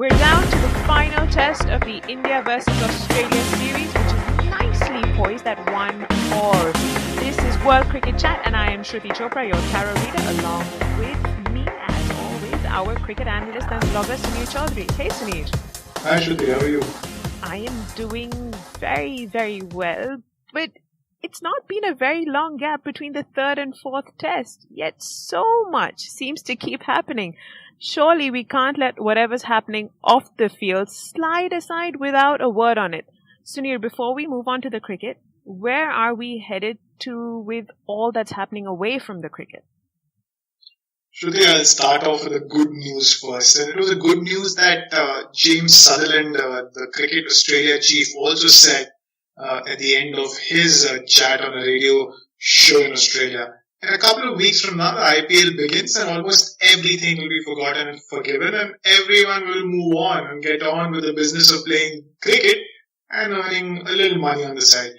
We're down to the final test of the India versus Australia series, which is nicely poised at 1-all. This is World Cricket Chat, and I am Shruti Chopra, your tarot reader, along with me, as always, our cricket analyst and blogger, Suneer Chowdhary. Hey, Suneer. Hi, Shruti. How are you? I am doing very, very well, but it's not been a very long gap between the third and fourth test, yet so much seems to keep happening. Surely we can't let whatever's happening off the field slide aside without a word on it. Suneer, before we move on to the cricket, where are we headed to with all that's happening away from the cricket? Shruti, I'll start off with the good news first. And it was a good news that James Sutherland, the Cricket Australia chief, also said at the end of his chat on a radio show in Australia. In a couple of weeks from now, the IPL begins and almost everything will be forgotten and forgiven, and everyone will move on and get on with the business of playing cricket and earning a little money on the side.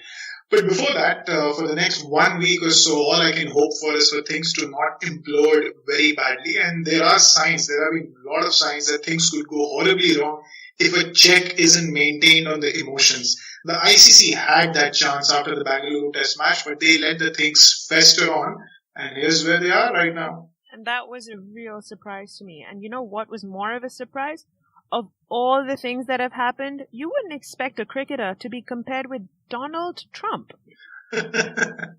But before that, for the next 1 week or so, all I can hope for is for things to not implode very badly. And there are signs, there have been a lot of signs that things could go horribly wrong if a check isn't maintained on the emotions. The ICC had that chance after the Bangalore Test match, but they let the things fester on, and here's where they are right now. And that was a real surprise to me. And you know what was more of a surprise? Of all the things that have happened, you wouldn't expect a cricketer to be compared with Donald Trump. That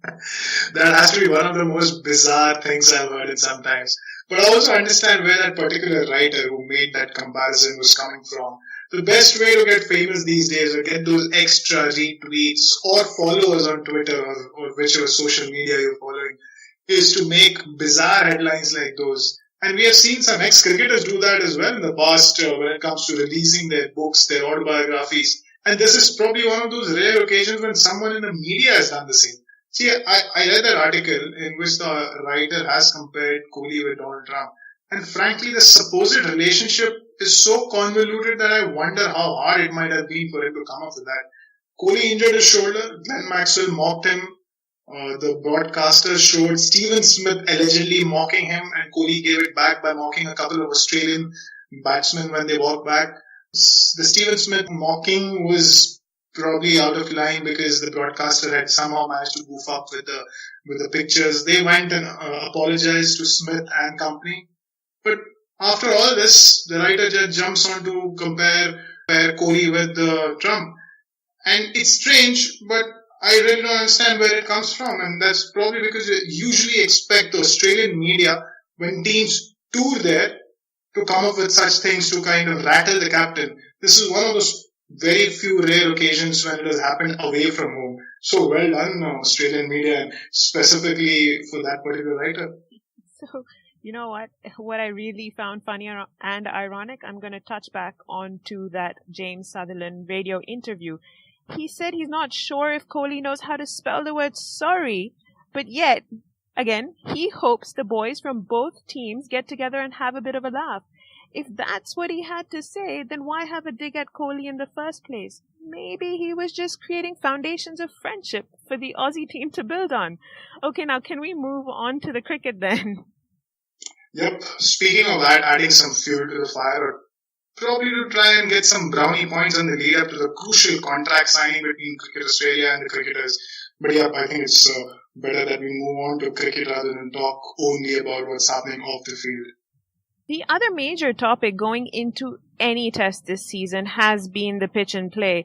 has to be one of the most bizarre things I've heard in some times. But I also understand where that particular writer who made that comparison was coming from. The best way to get famous these days or get those extra retweets or followers on Twitter or whichever social media you're following is to make bizarre headlines like those. And we have seen some ex-cricketers do that as well in the past when it comes to releasing their books, their autobiographies. And this is probably one of those rare occasions when someone in the media has done the same. See, I read that article in which the writer has compared Kohli with Donald Trump. And frankly, the supposed relationship is so convoluted that I wonder how hard it might have been for him to come up with that. Kohli injured his shoulder, Glenn Maxwell mocked him. The broadcasters showed Steven Smith allegedly mocking him, and Kohli gave it back by mocking a couple of Australian batsmen when they walked back. The Steven Smith mocking was probably out of line because the broadcaster had somehow managed to goof up with the pictures. They went and apologized to Smith and company. But after all this, the writer just jumps on to compare Kohli with Trump. And it's strange, but I really don't understand where it comes from. And that's probably because you usually expect the Australian media, when teams tour there, to come up with such things to kind of rattle the captain. This is one of those very few rare occasions when it has happened away from home. So well done, Australian media, and specifically for that particular writer. So, you know what? What I really found funny and ironic, I'm going to touch back onto that James Sutherland radio interview. He said he's not sure if Kohli knows how to spell the word sorry, but yet, again, he hopes the boys from both teams get together and have a bit of a laugh. If that's what he had to say, then why have a dig at Kohli in the first place? Maybe he was just creating foundations of friendship for the Aussie team to build on. Okay, now can we move on to the cricket then? Yep. Speaking of that, adding some fuel to the fire, probably to try and get some brownie points on the lead up to the crucial contract signing between Cricket Australia and the cricketers. But yeah, I think it's better that we move on to cricket rather than talk only about what's happening off the field. The other major topic going into any test this season has been the pitch and play.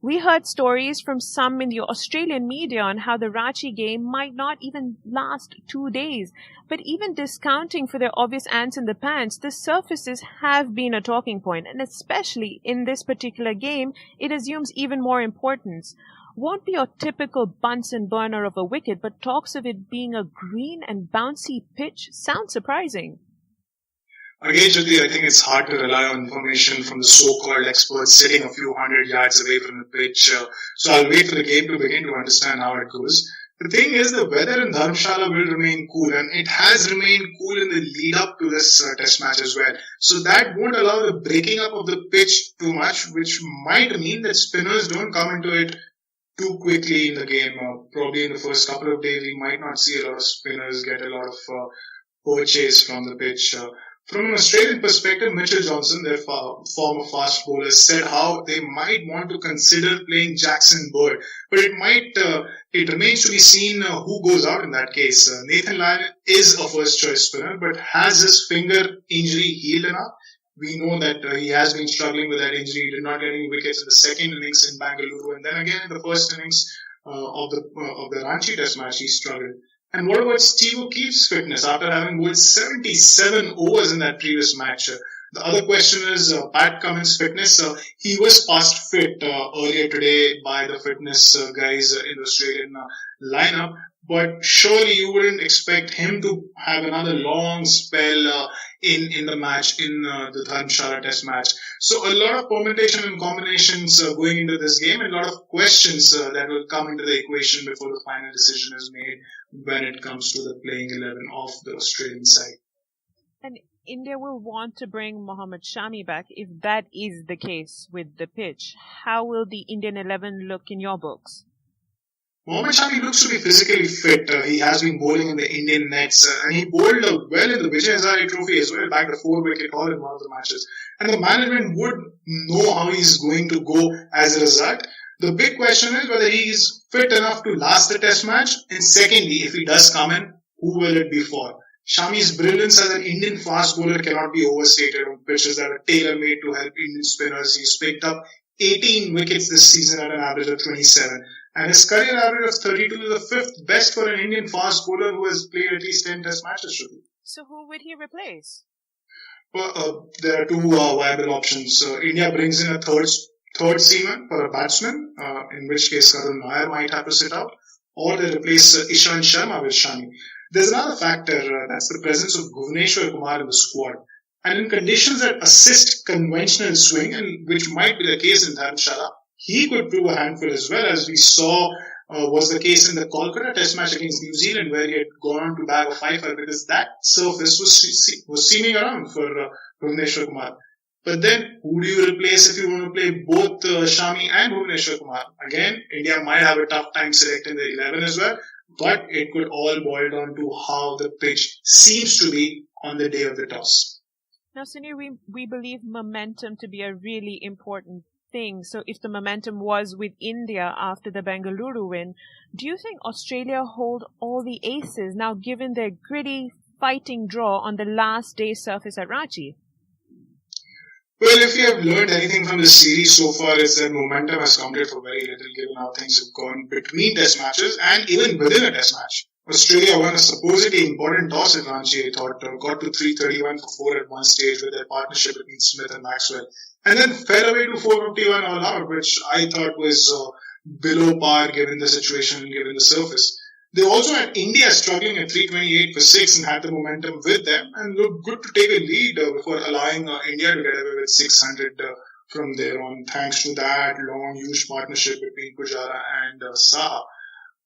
We heard stories from some in the Australian media on how the Ranchi game might not even last 2 days. But even discounting for their obvious ants in the pants, the surfaces have been a talking point, and especially in this particular game, it assumes even more importance. Won't be your typical Bunsen burner of a wicket, but talks of it being a green and bouncy pitch sound surprising. Again, Shruti, I think it's hard to rely on information from the so-called experts sitting a few hundred yards away from the pitch. So I'll wait for the game to begin to understand how it goes. The thing is, the weather in Dharamsala will remain cool, and it has remained cool in the lead up to this test match as well. So that won't allow the breaking up of the pitch too much, which might mean that spinners don't come into it too quickly in the game. Probably in the first couple of days, we might not see a lot of spinners get a lot of purchase from the pitch. From an Australian perspective, Mitchell Johnson, their former fast bowler, said how they might want to consider playing Jackson Bird, but it remains to be seen who goes out in that case. Nathan Lyon is a first choice spinner, but has his finger injury healed enough? We know that he has been struggling with that injury. He did not get any wickets in the second innings in Bangalore, and then again in the first innings of the Ranchi Test match, he struggled. And what about Steve O'Keefe's fitness after having bowled 77 overs in that previous match? The other question is Pat Cummins' fitness. He was past fit earlier today by the fitness guys in the Australian lineup, but surely you wouldn't expect him to have another long spell in the match, in the Dharamsala Test match. So a lot of permutation and combinations going into this game, and a lot of questions that will come into the equation before the final decision is made when it comes to the playing 11 of the Australian side. And India will want to bring Mohammad Shami back if that is the case with the pitch. How will the Indian 11 look in your books? Mohammad Shami looks to be physically fit. He has been bowling in the Indian nets and he bowled well in the Vijay Hazare Trophy as well, bagged a 4-wicket haul in one of the matches. And the management would know how he's going to go as a result. The big question is whether he is fit enough to last the test match, and secondly, if he does come in, who will it be for? Shami's brilliance as an Indian fast bowler cannot be overstated on pitches that are tailor-made to help Indian spinners. He's picked up 18 wickets this season at an average of 27. And his career average of 32 is the fifth best for an Indian fast bowler who has played at least 10 test matches, Shruti. So who would he replace? Well, there are two viable options. India brings in a third seaman for a batsman, in which case Karun Nair might have to sit out, or they replace Ishant Sharma with Shami. There's another factor, that's the presence of Bhuvneshwar Kumar in the squad. And in conditions that assist conventional swing, and which might be the case in Dharamsala, he could prove a handful as well, as we saw was the case in the Kolkata Test match against New Zealand, where he had gone on to bag a 5-5 because that surface was seeming around for Bhuvneshwar Kumar. But then, who do you replace if you want to play both Shami and Bhuvneshwar Kumar? Again, India might have a tough time selecting the 11 as well, but it could all boil down to how the pitch seems to be on the day of the toss. Now, Suneer, we believe momentum to be a really important thing. So if the momentum was with India after the Bengaluru win, do you think Australia hold all the aces now given their gritty fighting draw on the last day's surface at Ranchi? Well, if we have learned anything from the series so far, is that momentum has counted for very little given how things have gone between test matches and even within a test match. Australia won a supposedly important toss at Ranchi, I thought, got to 331 for 4 at one stage with their partnership between Smith and Maxwell, and then fell away to 451 all out, which I thought was below par given the situation and given the surface. They also had India struggling at 328 for 6 and had the momentum with them and looked good to take a lead before allowing India to get away with 600 from there on, thanks to that long, huge partnership between Pujara and Saha.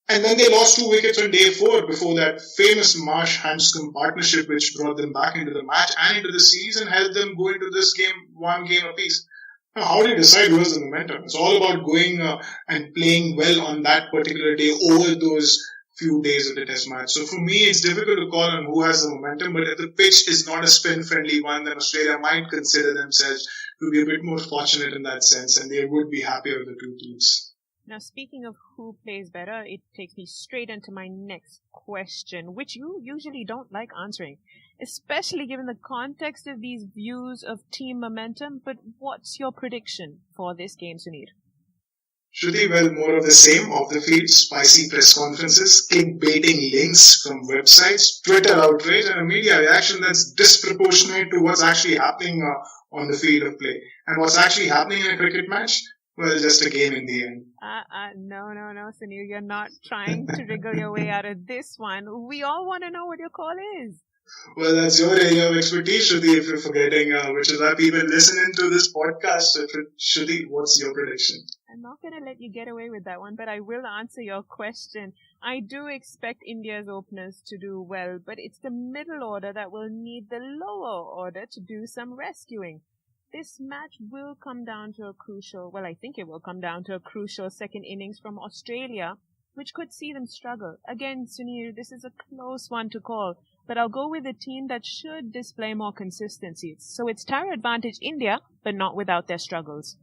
And then they lost 2 wickets on day 4 before that famous Marsh-Hanscom partnership, which brought them back into the match and into the series and helped them go into this game 1 game apiece. Now, how do you decide who has the momentum? It's all about going and playing well on that particular day over those few days of the test match. So for me, it's difficult to call on who has the momentum, but if the pitch is not a spin-friendly one, then Australia might consider themselves to be a bit more fortunate in that sense, and they would be happier with the two teams. Now, speaking of who plays better, it takes me straight into my next question, which you usually don't like answering, especially given the context of these views of team momentum. But what's your prediction for this game, Suneer? Shruti, well, more of the same off the field, spicy press conferences, clickbaiting links from websites, Twitter outrage, and a media reaction that's disproportionate to what's actually happening on the field of play. And what's actually happening in a cricket match? Well, just a game in the end. No, Suneer, you're not trying to wriggle your way out of this one. We all want to know what your call is. Well, that's your area of expertise, Shruti, if you're forgetting, which is why people listen into this podcast. So, Shruti, what's your prediction? I'm not going to let you get away with that one, but I will answer your question. I do expect India's openers to do well, but it's the middle order that will need the lower order to do some rescuing. This match will come down to I think it will come down to a crucial second innings from Australia, which could see them struggle. Again, Suneer, this is a close one to call. but I'll go with a team that should display more consistency. So it's Tara advantage India, but not without their struggles.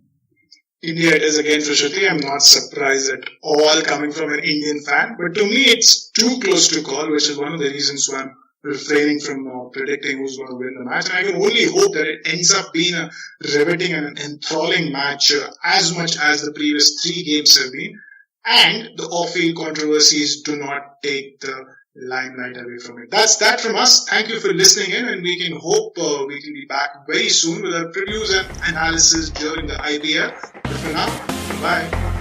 India it is again for Shruti. I'm not surprised at all coming from an Indian fan, but to me it's too close to call, which is one of the reasons why I'm refraining from predicting who's going to win the match. And I can only hope that it ends up being a riveting and an enthralling match as much as the previous 3 games have been, and the off-field controversies do not take the limelight away from it. That's that from us. Thank you for listening in, and we can hope we can be back very soon with our previews and analysis during the IPL. But for now, bye.